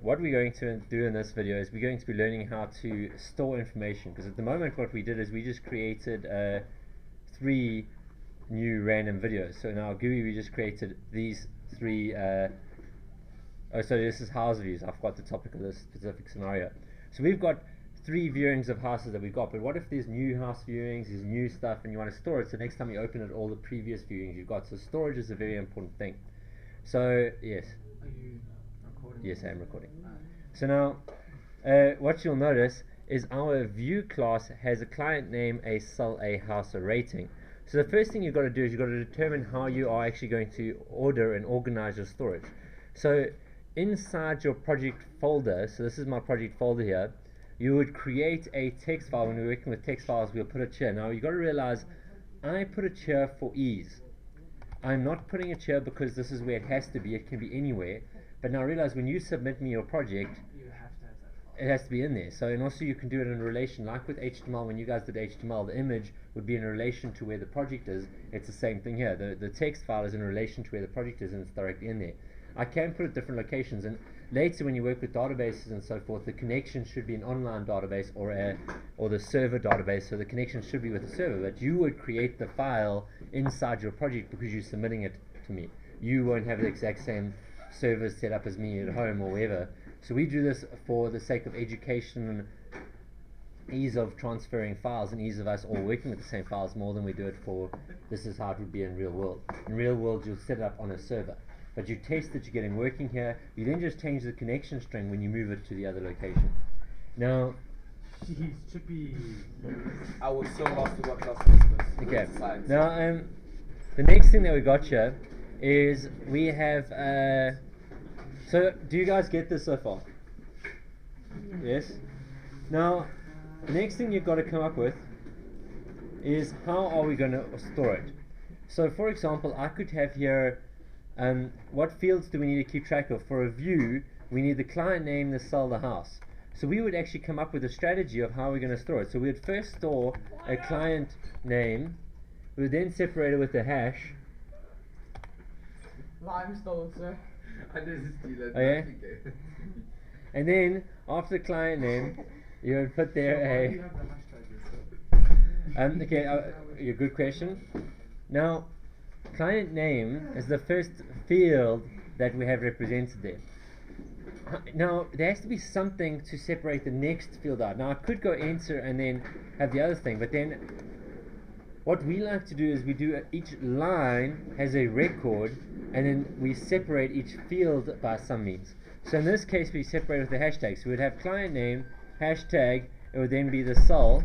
what we're going to do in this video is we're going to be learning how to store information, because at the moment what we did is we just created 3 new random videos. So in our GUI we just created these 3 so this is house views. I forgot the topic of this specific scenario. So we've got 3 viewings of houses that we've got, but what if there's new house viewings, there's new stuff, and you want to store it, so next time you open it, all the previous viewings you've got. So storage is a very important thing. So yes. Are you recording? Yes, I am recording. So now, what you'll notice is our view class has a client name, a cell, a house, a rating. So the first thing you've got to do is you've got to determine how you are actually going to order and organize your storage. So inside your project folder, so this is my project folder here, you would create a text file. When we're working with text files, we'll put it here. Now you've got to realize I put it here for ease. I'm not putting it here because this is where it has to be. It can be anywhere. But now realize when you submit me your project, You have to have that file. it has to be in there. So, and also you can do it in relation, like with HTML. When you guys did HTML, the image would be in relation to where the project is. It's the same thing here. The text file is in relation to where the project is, and it's directly in there. I can put it at different locations, and later when you work with databases and so forth, the connection should be an online database or the server database. So the connection should be with the server, but you would create the file inside your project because you're submitting it to me. You won't have the exact same servers set up as me at home or wherever. So we do this for the sake of education, ease of transferring files, and ease of us all working with the same files, more than we do it for this is how it would be in real world. In real world you'll set it up on a server, but you test that you're getting working here. You then just change the connection string when you move it to the other location. Now, Jeez, Chippy. I was so lost to what class this was. okay. Science. Now, the next thing that we got here is we have. So, do you guys get this so far? Yes. Now, the next thing you've got to come up with is how are we going to store it. So, for example, I could have here. What fields do we need to keep track of? For a view, we need the client name, the cell, the house. So we would actually come up with a strategy of how we're going to store it. So we would first store a client name. We would then separate it with a hash. Limestone, sir. I didn't steal it. Oh, yeah? And then, after the client name, you would put there Why do a... you have the hashtag, sir? Okay, a good question. Now, client name is the first field that we have represented there. Now, there has to be something to separate the next field out. Now, I could go enter and then have the other thing, but then what we like to do is we do each line has a record, and then we separate each field by some means. So in this case, we separate with the hashtag. So we'd have client name, hashtag, it would then be the cell.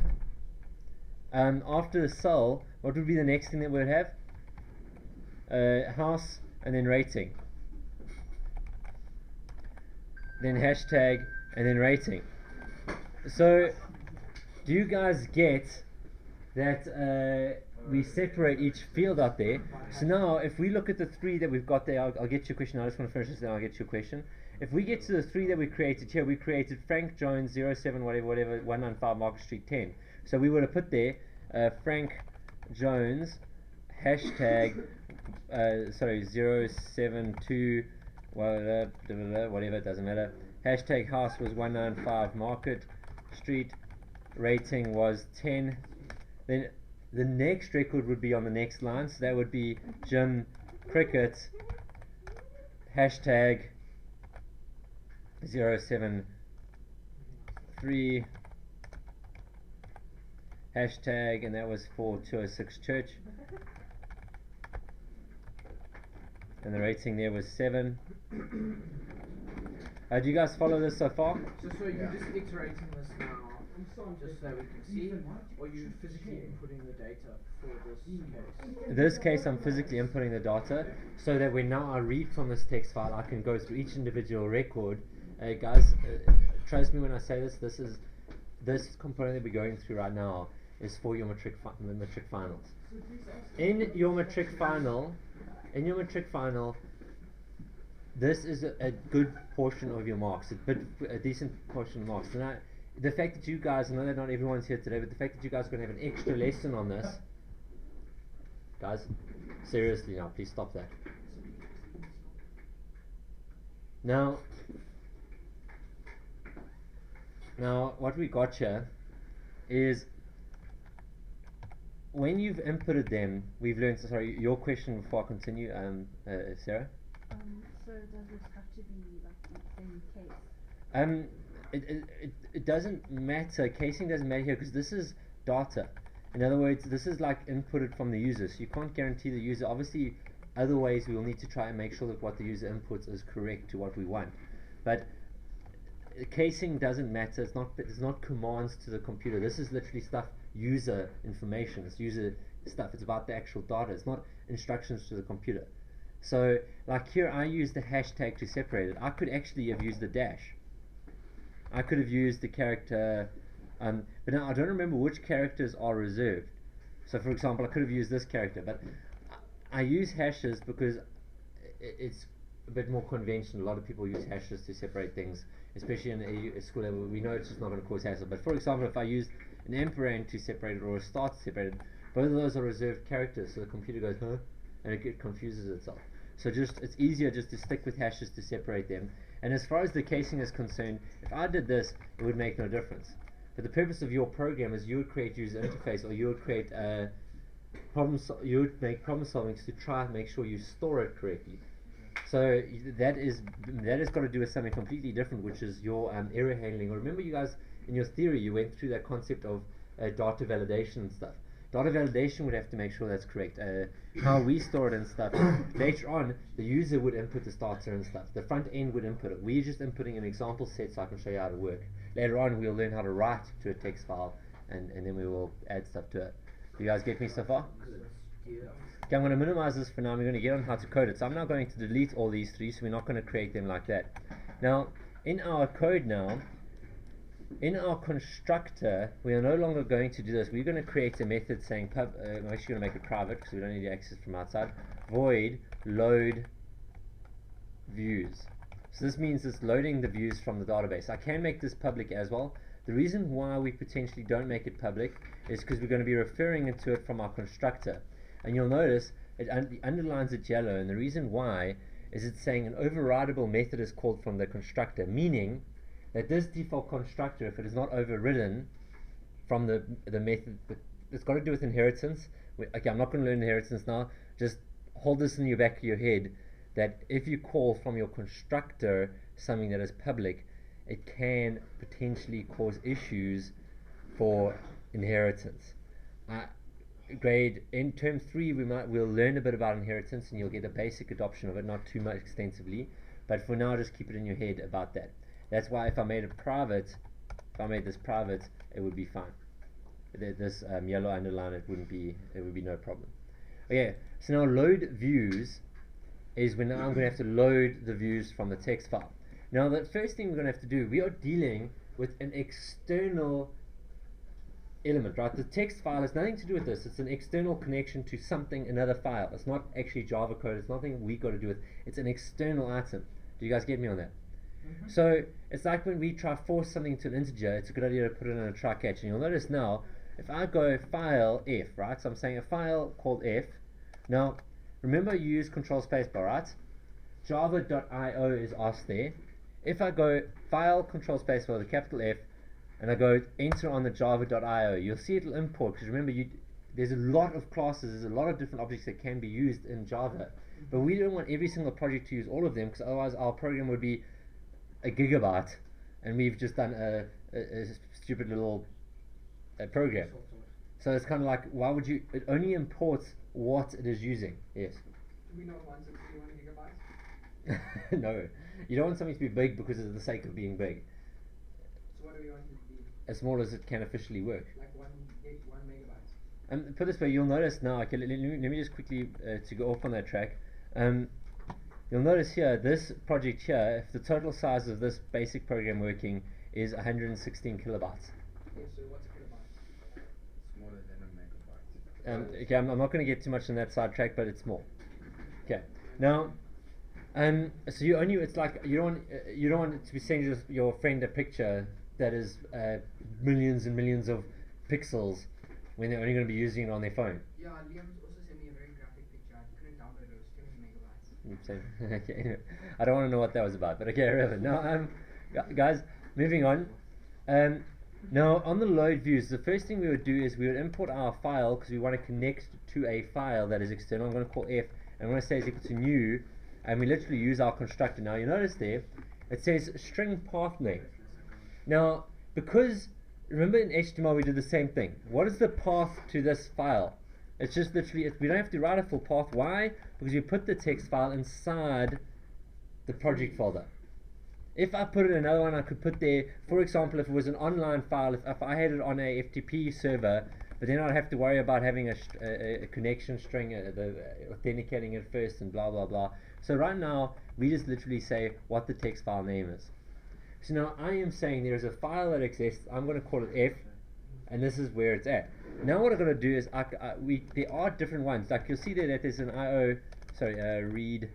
After the cell, what would be the next thing that we would have? House, and then rating. Then hashtag, and then rating. So, do you guys get that we separate each field out there? So now, if we look at the 3 that we've got there, I'll get your question. I just want to finish this, then I'll get your question. If we get to the 3 that we created here, we created Frank Jones 07 whatever 195 Market Street 10. So we would have put there Frank Jones hashtag 072 whatever, it doesn't matter. Hashtag house was 195 Market Street, rating was 10. Then the next record would be on the next line, so that would be Jim Cricket hashtag 073 hashtag, and that was for 206 Church, and the rating there was 7. Do you guys follow this so far? So you're just iterating this now, just so we can see, or you physically inputting the data for this case? In this case, I'm physically inputting the data, so that when now I read from this text file, I can go through each individual record. Guys, trust me when I say this. This component that we're going through right now is for your matric finals. In your matric final, this is a good portion of your marks, a decent portion of marks. And the fact that you guys, I know that not everyone's here today, but the fact that you guys are going to have an extra lesson on this, guys, seriously now, please stop that. Now, Now, what we got here is when you've inputted them, we've learned. Sorry, your question before I continue, Sarah. So does this have to be like in the same case? It doesn't matter. Casing doesn't matter here because this is data. In other words, this is like inputted from the user, so you can't guarantee the user. Obviously, other ways we will need to try and make sure that what the user inputs is correct to what we want. But casing doesn't matter. It's not commands to the computer. This is literally stuff, user information. It's user stuff. It's about the actual data. It's not instructions to the computer. So, like here, I use the hashtag to separate it. I could actually have used the dash. I could have used the character, but now I don't remember which characters are reserved. So, for example, I could have used this character, but I use hashes because it's a bit more conventional. A lot of people use hashes to separate things, especially in a school level. We know it's just not going to cause hassle. But for example, if I used an ampersand to separate it or a star to separate it, both of those are reserved characters, so the computer goes, huh? And it confuses itself. So it's easier just to stick with hashes to separate them. And as far as the casing is concerned, if I did this, it would make no difference. But the purpose of your program is you would create user interface, or you would create you would make problem solvings to try and make sure you store it correctly. So that has got to do with something completely different, which is your error handling. Or remember, you guys in your theory you went through that concept of data validation and stuff. Data validation would have to make sure that's correct. How we store it and stuff. Later on, the user would input the starter and stuff. The front end would input it. We're just inputting an example set so I can show you how to work. Later on, we'll learn how to write to a text file, and then we will add stuff to it. Do you guys get me so far? Okay, I'm going to minimize this for now. We're going to get on how to code it. So I'm now going to delete all these three, so we're not going to create them like that. Now, in our code now, in our constructor, we are no longer going to do this. We're going to create a method saying, I'm actually going to make it private because we don't need access from outside, void load views. So this means it's loading the views from the database. I can make this public as well. The reason why we potentially don't make it public is because we're going to be referring to it from our constructor. And you'll notice it underlines it yellow, and the reason why is it's saying an overridable method is called from the constructor, meaning that this default constructor, if it is not overridden from the method, it's got to do with inheritance. Okay, I'm not going to learn inheritance now. Just hold this in the back of your head, that if you call from your constructor something that is public, it can potentially cause issues for inheritance. Grade in term 3 we'll learn a bit about inheritance, and you'll get a basic adoption of it, not too much extensively, but for now just keep it in your head about that. That's why if I made it private, if I made this private, it would be fine. This yellow underline, it would be no problem. Okay, so now load views is when now I'm going to have to load the views from the text file. Now the first thing we're going to have to do, we are dealing with an external element, right? The text file has nothing to do with this. It's an external connection to something, another file. It's not actually Java code. It's nothing we got to do with. It's an external item. Do you guys get me on that? So it's like when we try force something to an integer, it's a good idea to put it in a try catch. And you'll notice now, if I go file f, right? So I'm saying a file called f. Now, remember you use control spacebar, right? Java.io is asked there. If I go file control spacebar with a capital F, and I go enter on the java.io, you'll see it'll import, because remember there's a lot of classes, there's a lot of different objects that can be used in Java. But we don't want every single project to use all of them, because otherwise our program would be a gigabyte, and we've just done a stupid little program. So it's kind of like, why would you? It only imports what it is using. Yes. Do we know ones at 31 gigabytes? No, you don't want something to be big because of the sake of being big. So what do we want it to be? As small as it can officially work. Like 1 megabyte. Put this way, you'll notice now. Okay, let me just quickly to go off on that track. You'll notice here, this project here, if the total size of this basic program working is 116 kilobytes. Okay, so what's a kilobyte? Smaller than a megabyte. Okay, I'm not going to get too much on that sidetrack, but it's small. Okay, now, so it's like you don't want to be sending your friend a picture that is millions and millions of pixels when they're only going to be using it on their phone. Yeah, Liam also sent me a very graphic picture. I couldn't download it. It was 20 megabytes. Okay, anyway, I don't want to know what that was about, but okay, whatever. Now, guys, moving on. Now on the load views, the first thing we would do is we would import our file because we want to connect to a file that is external. I'm going to call f, and I'm going to say is equal to new, and we literally use our constructor. Now you notice there, it says string path name. Now because remember in HTML we did the same thing. What is the path to this file? It's just literally, we don't have to write a full path. Why? Because we put the text file inside the project folder. If I put it in another one, I could put there, for example, if it was an online file, if I had it on a FTP server, but then I'd have to worry about having a connection string, authenticating it first and blah blah blah. So right now, we just literally say what the text file name is. So now I am saying there is a file that exists, I'm going to call it f, and this is where it's at. Now what I'm going to do is, there are different ones, like you'll see there that there's an read,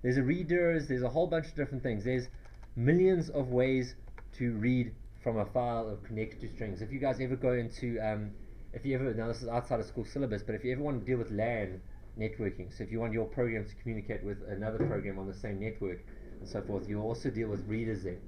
there's a readers, there's a whole bunch of different things. There's millions of ways to read from a file or connect to strings. If you guys ever go into, now this is outside of school syllabus, but if you ever want to deal with LAN networking, so if you want your program to communicate with another program on the same network and so forth, you also deal with readers there.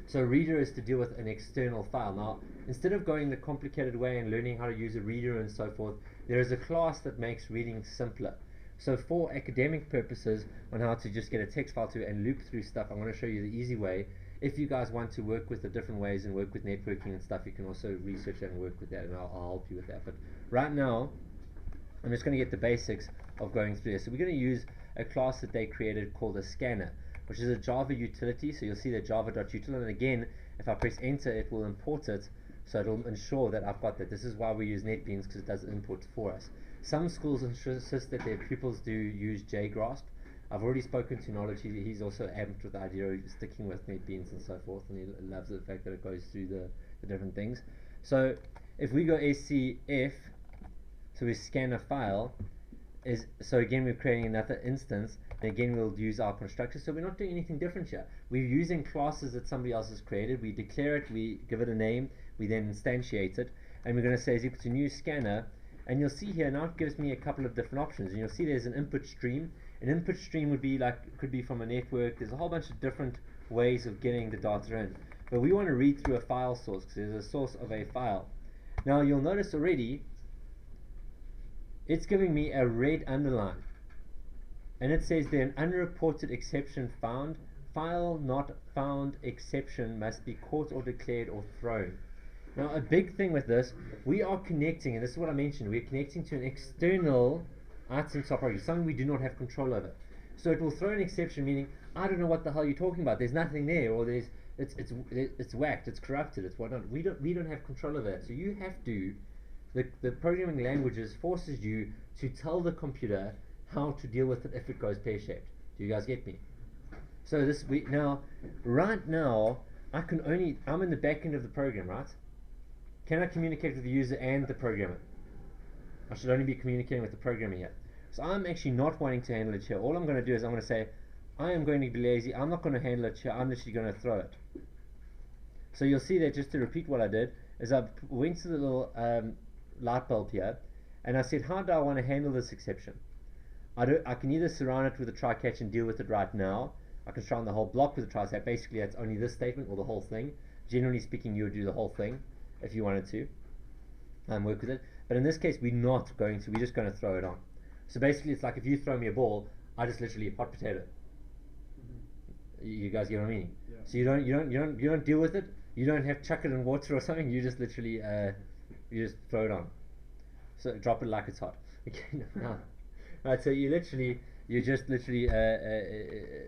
So reader is to deal with an external file. Now, instead of going the complicated way and learning how to use a reader and so forth, there is a class that makes reading simpler. So for academic purposes on how to just get a text file to and loop through stuff, I'm going to show you the easy way. If you guys want to work with the different ways and work with networking and stuff, you can also research that and work with that, and I'll help you with that. But right now, I'm just going to get the basics of going through this. So we're going to use a class that they created called a scanner, which is a Java utility. So you'll see the java.util, and again, if I press enter, it will import it. So it'll ensure that I've got that. This is why we use NetBeans, because it does imports for us. Some schools insist that their pupils do use JGrasp. I've already spoken to Knowledge. He's also amped with the idea of sticking with NetBeans and so forth, and he loves the fact that it goes through the different things. So if we go scf, so we scan a file, so again we're creating another instance, and again we'll use our constructor. So we're not doing anything different here. We're using classes that somebody else has created. We declare it, we give it a name, we then instantiate it, and we're going to say is equal to new scanner. And you'll see here now it gives me a couple of different options, and you'll see there's an input stream. An input stream would be could be from a network. There's a whole bunch of different ways of getting the data in, but we want to read through a file source because there's a source of a file. Now you'll notice already it's giving me a red underline, and it says there an unreported exception found. File not found exception must be caught or declared or thrown. Now a big thing with this, we are connecting, and this is what I mentioned, we're connecting to an external item operator, something we do not have control over. So it will throw an exception, meaning I don't know what the hell you're talking about. There's nothing there, or it's whacked, it's corrupted, it's whatnot. We don't have control over that. So you have to, the programming languages forces you to tell the computer how to deal with it if it goes pear-shaped. Do you guys get me? So right now I'm in the back end of the program, right? Can I communicate with the user and the programmer? I should only be communicating with the programmer here. So I'm actually not wanting to handle it here. All I'm going to do is I'm going to say, I am going to be lazy. I'm not going to handle it here. I'm literally going to throw it. So you'll see that, just to repeat what I did, is I went to the little light bulb here, and I said, how do I want to handle this exception? I can either surround it with a try-catch and deal with it right now. I can surround the whole block with a try-catch. Basically, that's only this statement or the whole thing. Generally speaking, you would do the whole thing if you wanted to work with it. But in this case, we're not going to. We're just going to throw it on. So basically, it's like if you throw me a ball, I just literally hot potato. You guys get what I mean? Yeah. So you don't deal with it. You don't have chuck it in water or something. You just literally you just throw it on. So drop it like it's hot. Okay. Now, right. So you just literally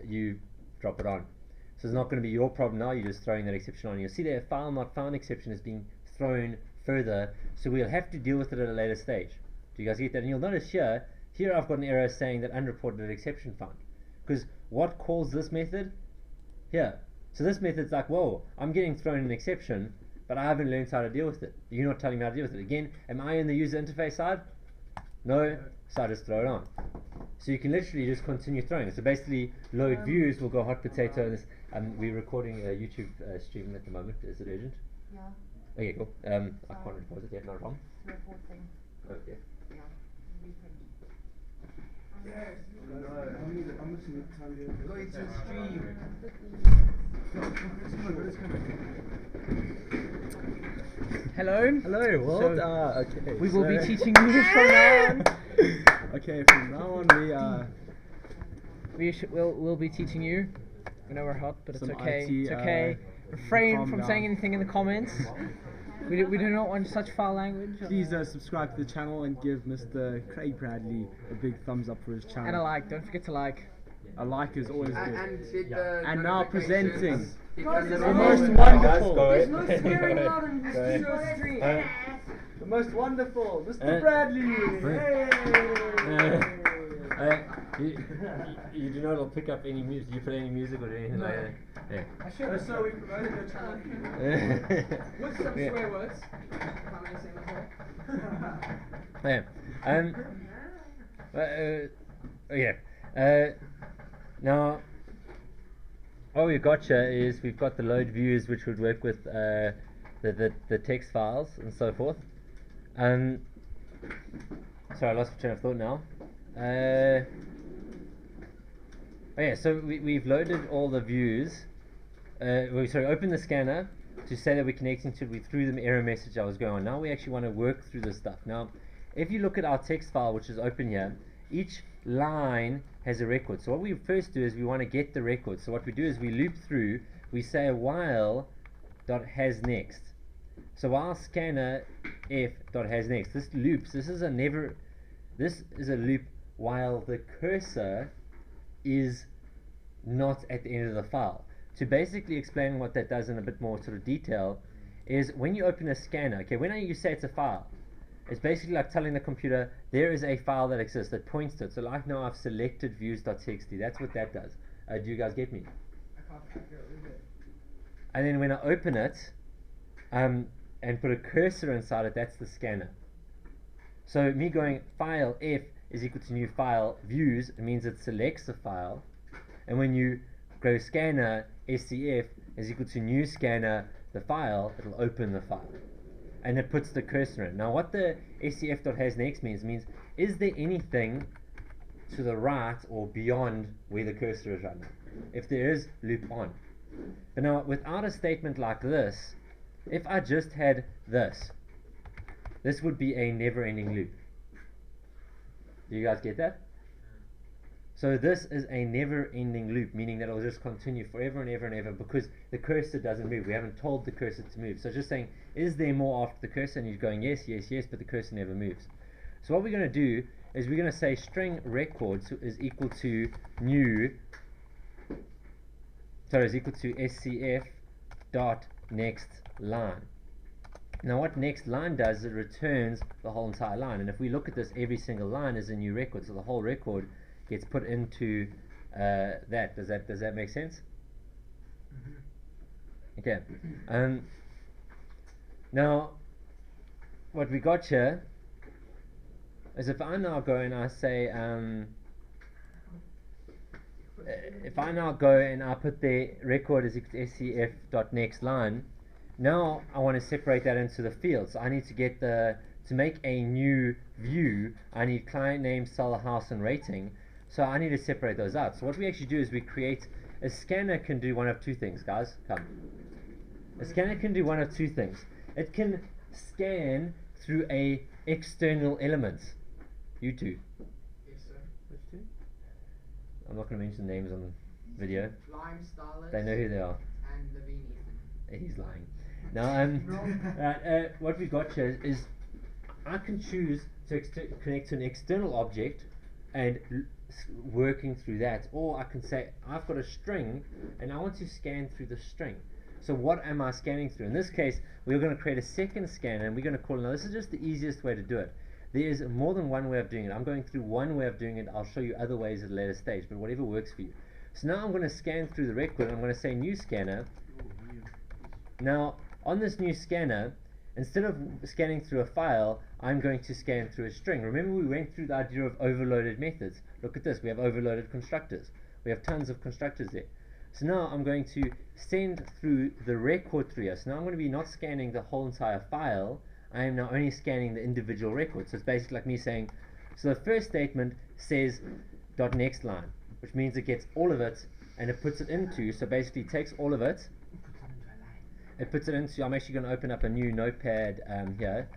you drop it on. So it's not going to be your problem now. You're just throwing that exception on. You'll see that a file not found exception is being thrown further, so we'll have to deal with it at a later stage. Do you guys get that? And you'll notice here I've got an error saying that unreported exception found, because what calls this method? Here. So this method's like, whoa, I'm getting thrown an exception, but I haven't learned how to deal with it. You're not telling me how to deal with it. Again, am I in the user interface side? No, so I just throw it on. So you can literally just continue throwing it. So basically, load views will go hot potato. We're recording a YouTube stream at the moment. Is it urgent? Yeah. Okay, cool. I can't report it yet, not wrong. Reporting. Okay. Yeah. Reprint. Yes. I'm listening to Talia. Go into the stream. No, it's coming. Hello. Hello, world. So, Okay. We will be so- teaching you from now on. Okay, from now on We'll be teaching you. I know we're hot, but it's Some okay. IT, It's okay. Refrain calm from down. saying anything in the comments. We do not want such foul language. please subscribe to the channel and give Mr. Craig Bradley a big thumbs up for his channel. And a like. Don't forget to like. A like is always good. And hit the And now presenting the the most wonderful, Guys, no go swearing ahead. allowed on this Go ahead. video stream. the most wonderful, Mr. Uh, Bradley. Hey. You do not pick up any music. You put any music or anything like that. Yeah. So we promoted your channel. What's some Yeah. swear words? How many singles Yeah. Now, what we've got here is we've got the load views, which would work with the text files and so forth. Sorry, I lost my train of thought now. So we've loaded all the views. Open the scanner to say that we're connecting to it. We threw the error message that was going on. Now we actually want to work through this stuff. Now, if you look at our text file, which is open here, each line has a record. So what we first do is we want to get the record. So what we do is we loop through. We say while dot has next. So while scanner f dot has next, this loops. This is a loop while the cursor is not at the end of the file. To basically explain what that does in a bit more sort of detail, is when you open a scanner, okay, when you say it's a file, it's basically like telling the computer there is a file that exists that points to it. So like now I've selected views.txt. That's what that does. Do you guys get me? And then when I open it and put a cursor inside it, that's the scanner. So me going file f is equal to new file views, it means it selects the file. And when you go scanner scf is equal to new scanner the file, it'll open the file. And it puts the cursor in. Now what the scf.hasNext means is there anything to the right or beyond where the cursor is right now? If there is, loop on. But now without a statement like this, if I just had this would be a never-ending loop. Do you guys get that? So this is a never-ending loop, meaning that it will just continue forever and ever and ever because the cursor doesn't move. We haven't told the cursor to move. So it's just saying, is there more after the cursor? And you're going yes, yes, yes, but the cursor never moves. So what we're going to do is we're going to say string records is equal to scf dot next line. Now what next line does is it returns the whole entire line, and if we look at this, every single line is a new record, so the whole record gets put into that. Does that make sense? Okay. Now what we got here is if I now go and I say if I now go and I put the record as scf dot next line, now I want to separate that into the fields. So I need to get to make a new view, I need client name, seller, house, and rating. So I need to separate those out. So what we actually do is we create a scanner can do one of two things, guys. Come. A scanner can do one of two things. It can scan through a external element. You two. Yes, sir. Which two? I'm not going to mention names on video. Lime, Starless, They know who they are. and Lavini. He's lying. Now, what we've got here is I can choose to connect to an external object and working through that, or I can say I've got a string and I want to scan through the string. So what am I scanning through? In this case, we're going to create a second scanner and we're going to call it. Now this is just the easiest way to do it. There is more than one way of doing it. I'm going through one way of doing it. I'll show you other ways at a later stage, but whatever works for you. So now I'm going to scan through the record and I'm going to say new scanner. Now on this new scanner, instead of scanning through a file, I'm going to scan through a string. Remember we went through the idea of overloaded methods. Look at this, we have overloaded constructors. We have tons of constructors there. So now I'm going to send through the record through here. So now I'm going to be not scanning the whole entire file, I am now only scanning the individual records. So it's basically like me saying, so the first statement says dot next line, which means it gets all of it and it puts it into, so basically takes all of it it puts it into, I'm actually going to open up a new notepad here.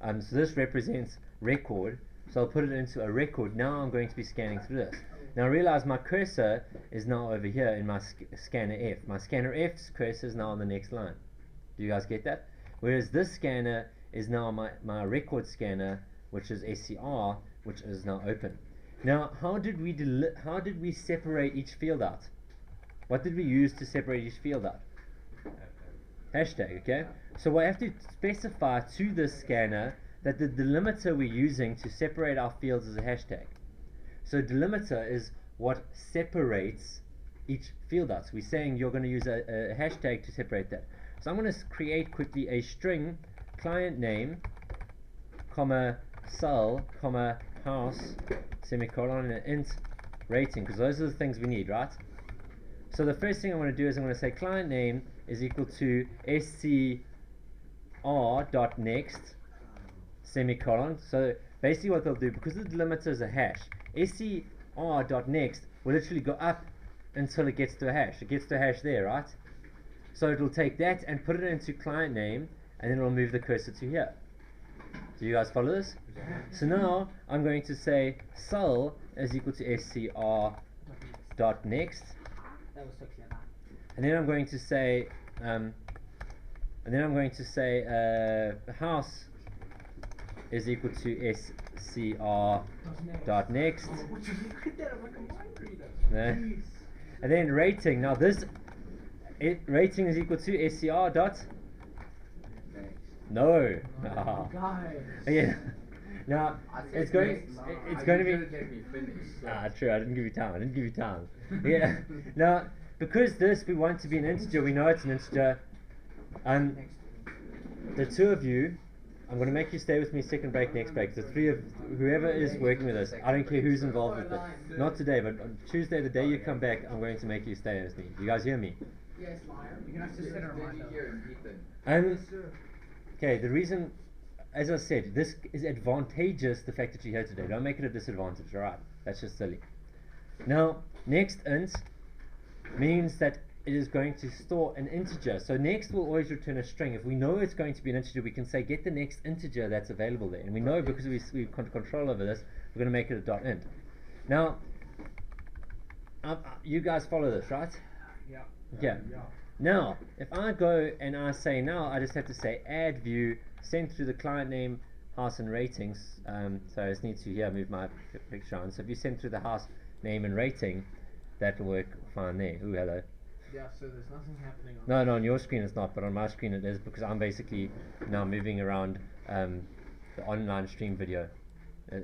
So this represents record, so I'll put it into a record. Now I'm going to be scanning through this. Now realize my cursor is now over here in my scanner F. My scanner F's cursor is now on the next line. Do you guys get that? Whereas this scanner is now my record scanner, which is SCR, which is now open. Now, how did we separate each field out? What did we use to separate each field out? Hashtag, okay? So we have to specify to this scanner that the delimiter we're using to separate our fields is a hashtag. So delimiter is what separates each field out. So we're saying you're going to use a hashtag to separate that. So I'm going to create quickly a string client name, comma cell, comma house, semicolon, and an int rating, because those are the things we need, right? So the first thing I'm going to do is I'm going to say client name is equal to scr.next, semicolon. So basically what they'll do, because the delimiter is a hash, scr.next will literally go up until it gets to a hash. It gets to a hash there, right? So it will take that and put it into client name, and then it will move the cursor to here. Do you guys follow this? So now I'm going to say cell is equal to scr.next, and then I'm going to say house is equal to scr.next. And then rating. Now this rating is equal to scr dot. No. Yeah. Now it's going to be. True. I didn't give you time. Yeah. Now because this we want to be an integer, we know it's an integer. The two of you, I'm going to make you stay with me second break, next break. The three of whoever is working with us, I don't care who's involved with it. Not today, but on Tuesday, the day you come back, I'm going to make you stay with me. You guys hear me? Yes, liar. You can actually set a reminder. Okay, the reason, as I said, this is advantageous, the fact that you're here today. Don't make it a disadvantage, alright? That's just silly. Now, next int means that it is going to store an integer. So next will always return a string. If we know it's going to be an integer, we can say get the next integer that's available there. And we know because we've got control over this, we're going to make it a dot int. Now, you guys follow this, right? Yeah. Yeah. Now, if I go and I say now, I just have to say add view, send through the client name, house and ratings. So I just need to move my picture on. So if you send through the house name and rating, that will work fine there. Ooh, hello. Yeah, so there's nothing happening on No, on your screen it's not, but on my screen it is, because I'm basically now moving around the online stream video.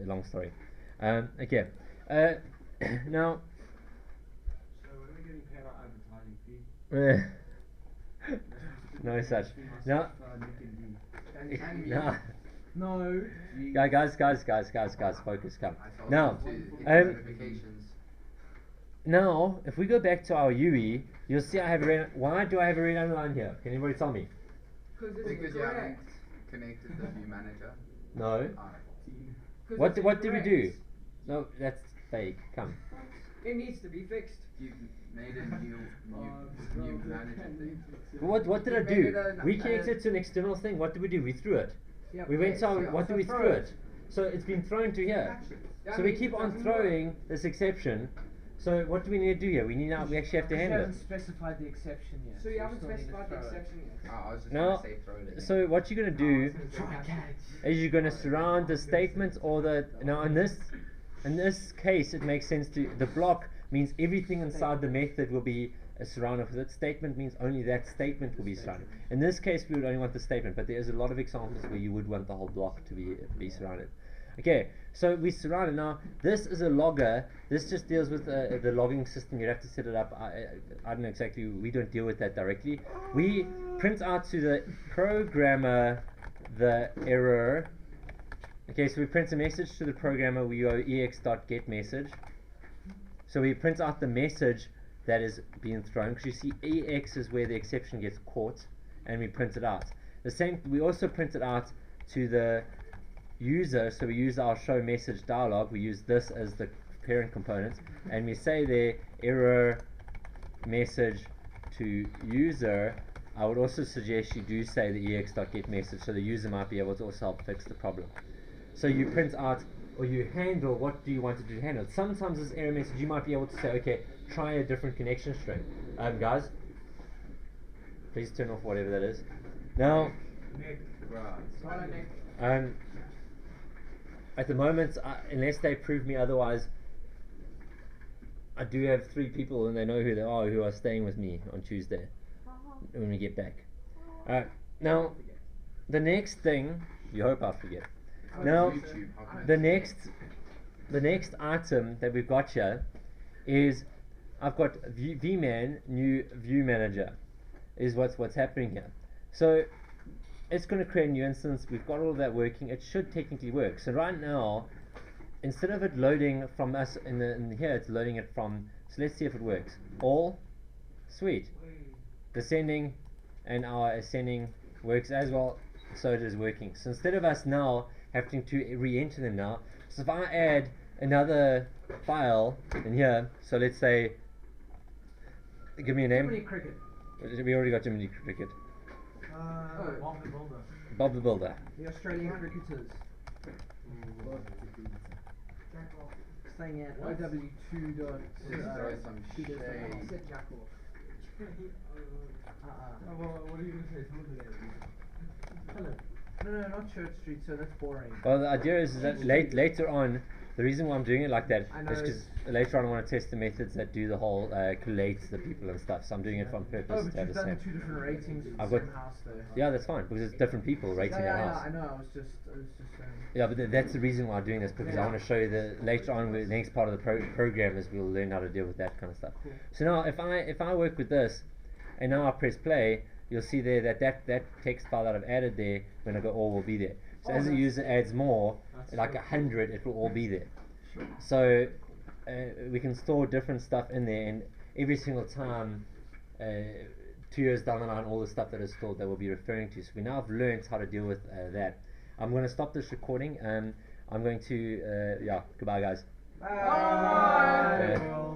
Long story. Okay. Now. So when are we getting paid our advertising fee? No such. Now. No. Guys, focus, come. Now, now, if we go back to our UE, you'll see I have a red. Why do I have a red underline here? Can anybody tell me? Because you haven't connected the view manager. No. What did we do? No, that's fake. Come. It needs to be fixed. You made a new manager thing. What did I do? We connected to an external thing. What did we do? We threw it. Yep. We went to our, what did we throw throw it. it? So it's been thrown to here. So we keep on throwing this exception. So what do we need to do here? We actually have to You handle haven't it. specified the exception yet. So you haven't still need to specified the throw it. exception yet. I was just No. going to say throw it in. So what you're going to do Try catch. is you're going to surround the statement or the now in this case it makes sense to the block means everything inside the method will be surrounded with it. Statement means only that statement will be surrounded. In this case we would only want the statement, but there is a lot of examples where you would want the whole block to be surrounded. Okay, so we surround it. Now this is a logger. This just deals with the logging system. You have to set it up. I don't know exactly. We don't deal with that directly. We print out to the programmer the error. Okay, so we print a message to the programmer. We go ex.getMessage. So we print out the message that is being thrown, because you see ex is where the exception gets caught, and we print it out. The same. We also print it out to the user, so we use our show message dialog. We use this as the parent component, and we say there error message to user I would also suggest you do say the ex.get message so the user might be able to also help fix the problem. So you print out or you handle what do you want it to handle. Sometimes this error message you might be able to say, okay, try a different connection string. Guys, please turn off whatever that is. Now, at the moment, unless they prove me otherwise, I do have 3 people and they know who they are who are staying with me on Tuesday when we get back. Now, the next thing, you hope I forget. Now, the next item that we've got here is I've got vman new view manager is what's happening here. So it's going to create a new instance. We've got all of that working. It should technically work. So right now, instead of it loading from us in here, it's loading it from. So let's see if it works. All, sweet. Descending and our ascending works as well. So it is working. So instead of us now having to re-enter them now, so if I add another file in here, so let's say, give me a name. Jiminy Cricket. We already got Jiminy Cricket. Bob the Builder. Bob the Builder. The Australian cricketers. Staying at OW2 dot. Throw some shade. Said jack off. What are you going to say? Hello. No, not Church Street, so that's boring. Well, the idea is that later on, the reason why I'm doing it like that I know. is because later on I want to test the methods that do the whole collate the people and stuff. So I'm doing it on purpose Oh, to but have you've the done same. 2 different ratings in I've the got- same house though. Yeah, that's fine because it's different people rating that house. I know, I was just Yeah, but that's the reason why I'm doing this because I want to show you that later on, the next part of the program is we'll learn how to deal with that kind of stuff. Cool. So now, if I work with this, and now I press play, you'll see there that text file that I've added there, when I go all will be there. So as the user adds more, like 100, it will all be there. So we can store different stuff in there, and every single time, 2 years down the line, all the stuff that is stored that we'll be referring to. So we now have learned how to deal with that. I'm going to stop this recording. I'm going to, goodbye guys. Bye. Uh,